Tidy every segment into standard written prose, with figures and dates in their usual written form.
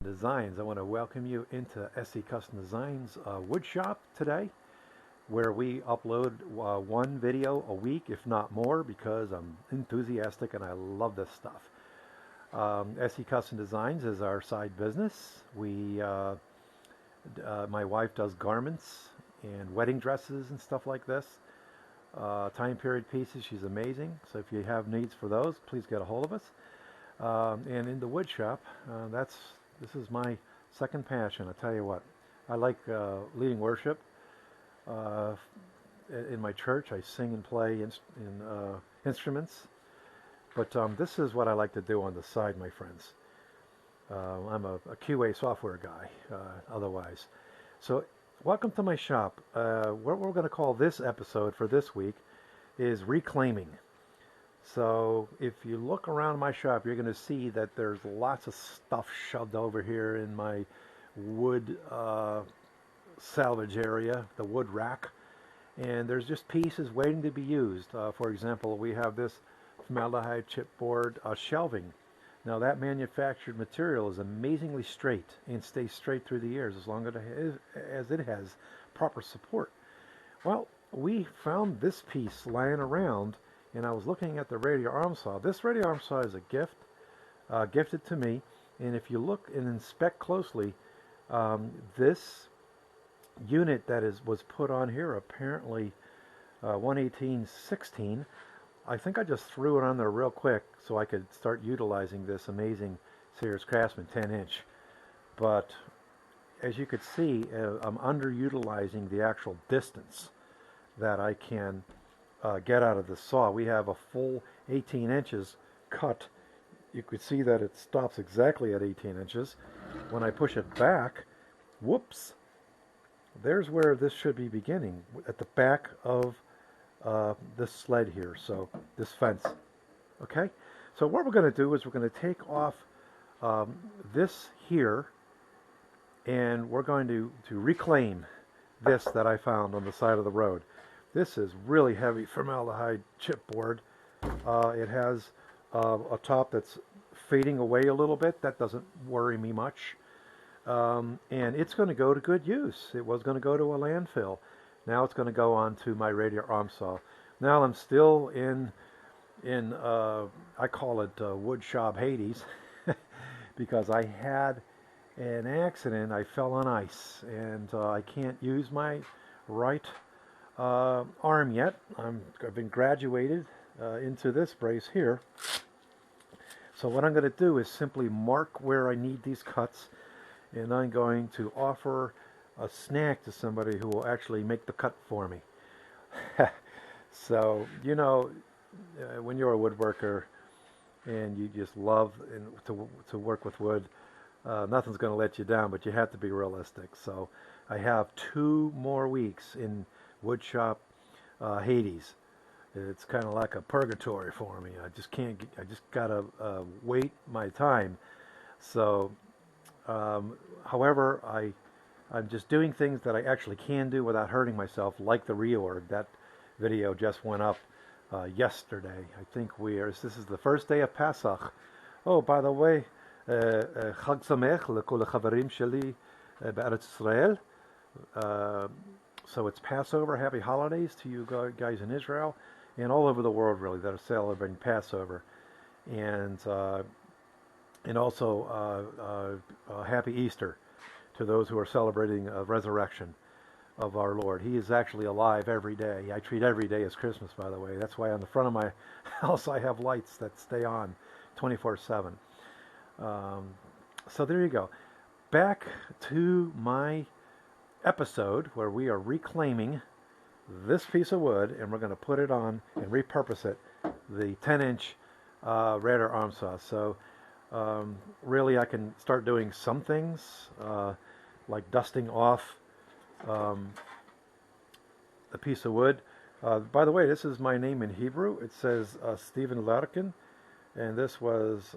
Designs. I want to welcome you into SE Custom Designs wood shop today, where we upload one video a week, if not more, because I'm enthusiastic and I love this stuff. SE Custom Designs is our side business. My wife does garments and wedding dresses and stuff like this. Time period pieces. She's amazing. So if you have needs for those, please get a hold of us. And in the wood shop, this is my second passion. I tell you what, I like leading worship. In my church, I sing and play instruments. But this is what I like to do on the side, my friends. I'm a QA software guy, otherwise. So welcome to my shop. What we're going to call this episode for this week is reclaiming. So if you look around my shop, you're going to see that there's lots of stuff shoved over here in my wood salvage area, the wood rack. And there's just pieces waiting to be used. For example, we have this formaldehyde chipboard shelving. Now that manufactured material is amazingly straight and stays straight through the years as long as it has proper support. Well, we found this piece lying around, and I was looking at the radial arm saw. This radial arm saw is a gift, gifted to me. And if you look and inspect closely, this unit that was put on here, apparently 118/16. I think I just threw it on there real quick so I could start utilizing this amazing Sears Craftsman 10-inch. But as you could see, I'm underutilizing the actual distance that I can get out of the saw. We have a full 18 inches cut. You could see that it stops exactly at 18 inches. When I push it back, whoops, there's where this should be beginning, at the back of this sled here, so this fence. Okay, so what we're going to do is we're going to take off this here, and we're going to reclaim this that I found on the side of the road. This is really heavy formaldehyde chipboard. It has a top that's fading away a little bit. That doesn't worry me much. And it's going to go to good use. It was going to go to a landfill. Now it's going to go on to my radial arm saw. Now I'm still in I call it wood shop Hades, because I had an accident. I fell on ice, and I can't use my right arm yet. I've been graduated into this brace here. So what I'm going to do is simply mark where I need these cuts, and I'm going to offer a snack to somebody who will actually make the cut for me. So, you know, when you're a woodworker and you just love to work with wood, nothing's going to let you down, but you have to be realistic. So I have 2 more weeks in woodshop Hades. It's kind of like a purgatory for me. I just gotta wait my time. So however, I'm just doing things that I actually can do without hurting myself, like the reorg. That video just went up yesterday. I think this is the first day of Pesach. Oh, by the way, Chag Sameach lekol hachaverim sheli be'eretz Israel. So it's Passover. Happy holidays to you guys in Israel and all over the world, really, that are celebrating Passover. And also Happy Easter to those who are celebrating resurrection of our Lord. He is actually alive every day. I treat every day as Christmas, by the way. That's why on the front of my house I have lights that stay on 24/7. So there you go. Back to my episode where we are reclaiming this piece of wood, and we're going to put it on and repurpose it, the 10-inch radial arm saw. So really I can start doing some things like dusting off the piece of wood. By the way, this is my name in Hebrew. It says Stephen Larkin, and this was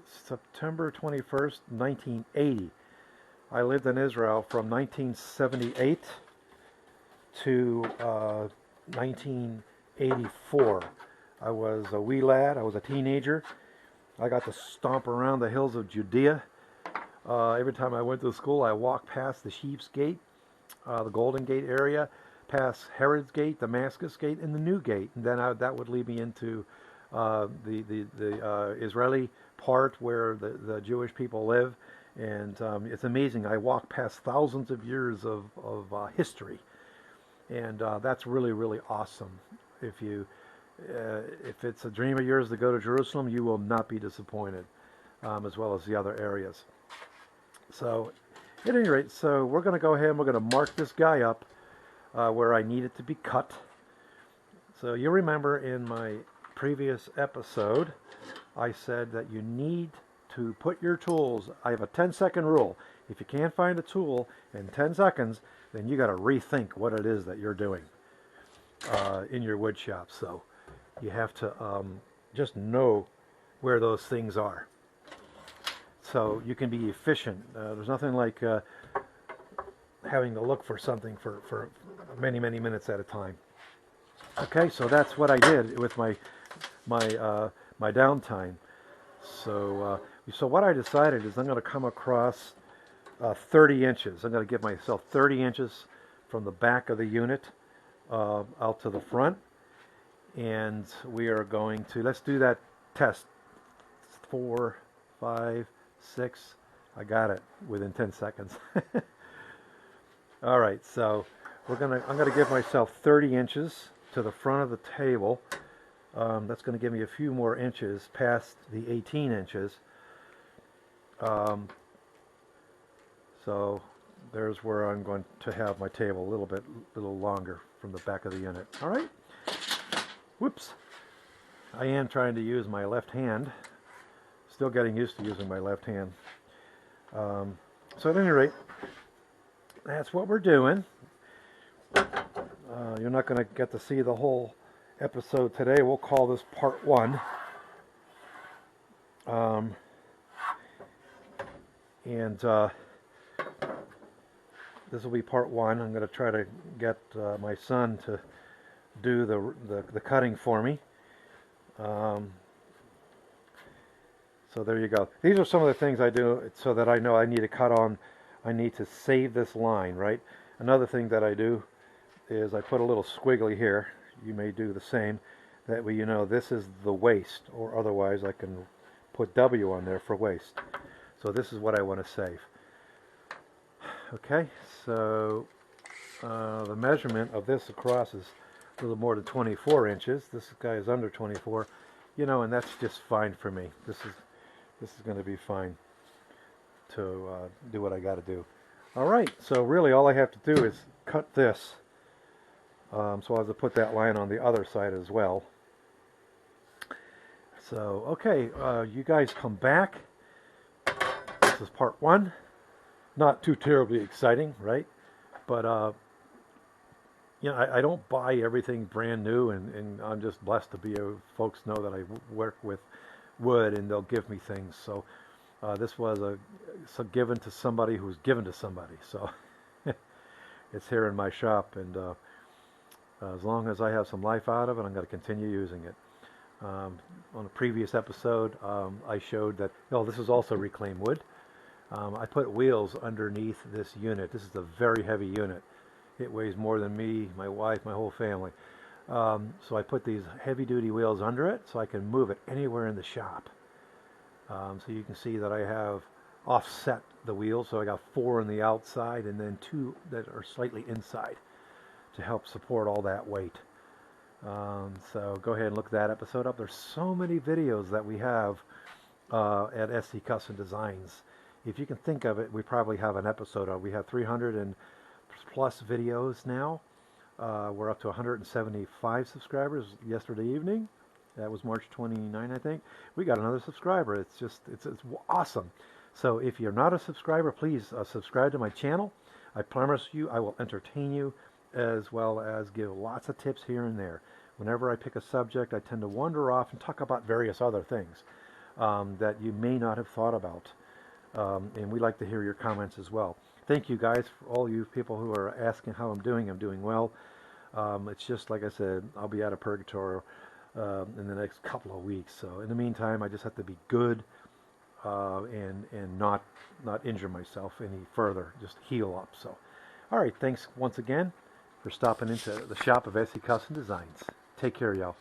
September 21st, 1980. I lived in Israel from 1978 to 1984. I was a wee lad. I was a teenager. I got to stomp around the hills of Judea Every time I went to school, I walked past the Sheep's Gate, the Golden Gate area, past Herod's Gate, Damascus Gate, and the New Gate. And then that would lead me into the Israeli part where the Jewish people live. And it's amazing. I walked past thousands of years of history. And that's really, really awesome. If you, if it's a dream of yours to go to Jerusalem, you will not be disappointed, as well as the other areas. So, at any rate, so we're going to go ahead and we're going to mark this guy up where I need it to be cut. So you remember in my previous episode, I said that you need to put your tools. I have a 10-second rule. If you can't find a tool in 10 seconds, then you got to rethink what it is that you're doing in your wood shop. So you have to just know where those things are, so you can be efficient. There's nothing like having to look for something for many minutes at a time. Okay, so that's what I did with my downtime. So so what I decided is I'm going to come across 30 inches. I'm going to give myself 30 inches from the back of the unit out to the front, and we are going to, let's do that test. 4, 5, 6. I got it within 10 seconds. All right, so I'm gonna give myself 30 inches to the front of the table. That's going to give me a few more inches past the 18 inches. So there's where I'm going to have my table a little longer from the back of the unit. All right. Whoops. I am trying to use my left hand. Still getting used to using my left hand. So at any rate, that's what we're doing. You're not going to get to see the whole episode today. We'll call this part 1. This will be part 1. I'm going to try to get my son to do the cutting for me. So there you go. These are some of the things I do so that I know I need to cut on. I need to save this line, right? Another thing that I do is I put a little squiggly here. You may do the same. That way you know this is the waste, or otherwise I can put W on there for waste. So this is what I want to save. Okay, so the measurement of this across is a little more than 24 inches. This guy is under 24, you know, and that's just fine for me. This is going to be fine to do what I got to do. All right, so really all I have to do is cut this. So I have to put that line on the other side as well. So, okay, you guys come back. This is part 1. Not too terribly exciting, right? But, you know, I don't buy everything brand new, and I'm just blessed to be folks know that I work with wood, and they'll give me things. So this was given to somebody who's given to somebody. So it's here in my shop, and as long as I have some life out of it, I'm going to continue using it. On a previous episode, I showed that, oh, this is also reclaimed wood. I put wheels underneath this unit. This is a very heavy unit. It weighs more than me, my wife, my whole family. So I put these heavy-duty wheels under it so I can move it anywhere in the shop. So you can see that I have offset the wheels. So I got 4 on the outside and then 2 that are slightly inside to help support all that weight. So go ahead and look that episode up. There's so many videos that we have at SC Custom Designs. If you can think of it, we probably have an episode of. We have 300 and plus videos now. We're up to 175 subscribers yesterday evening. That was March 29, I think. We got another subscriber. It's awesome. So if you're not a subscriber, please subscribe to my channel. I promise you I will entertain you, as well as give lots of tips here and there. Whenever I pick a subject, I tend to wander off and talk about various other things that you may not have thought about. And we like to hear your comments as well. Thank you guys, for all you people who are asking how I'm doing. I'm doing well. It's just like I said, I'll be out of purgatory in the next couple of weeks. So in the meantime, I just have to be good, and not injure myself any further, just heal up. So, all right, thanks once again for stopping into the shop of SE Custom Designs. Take care, y'all.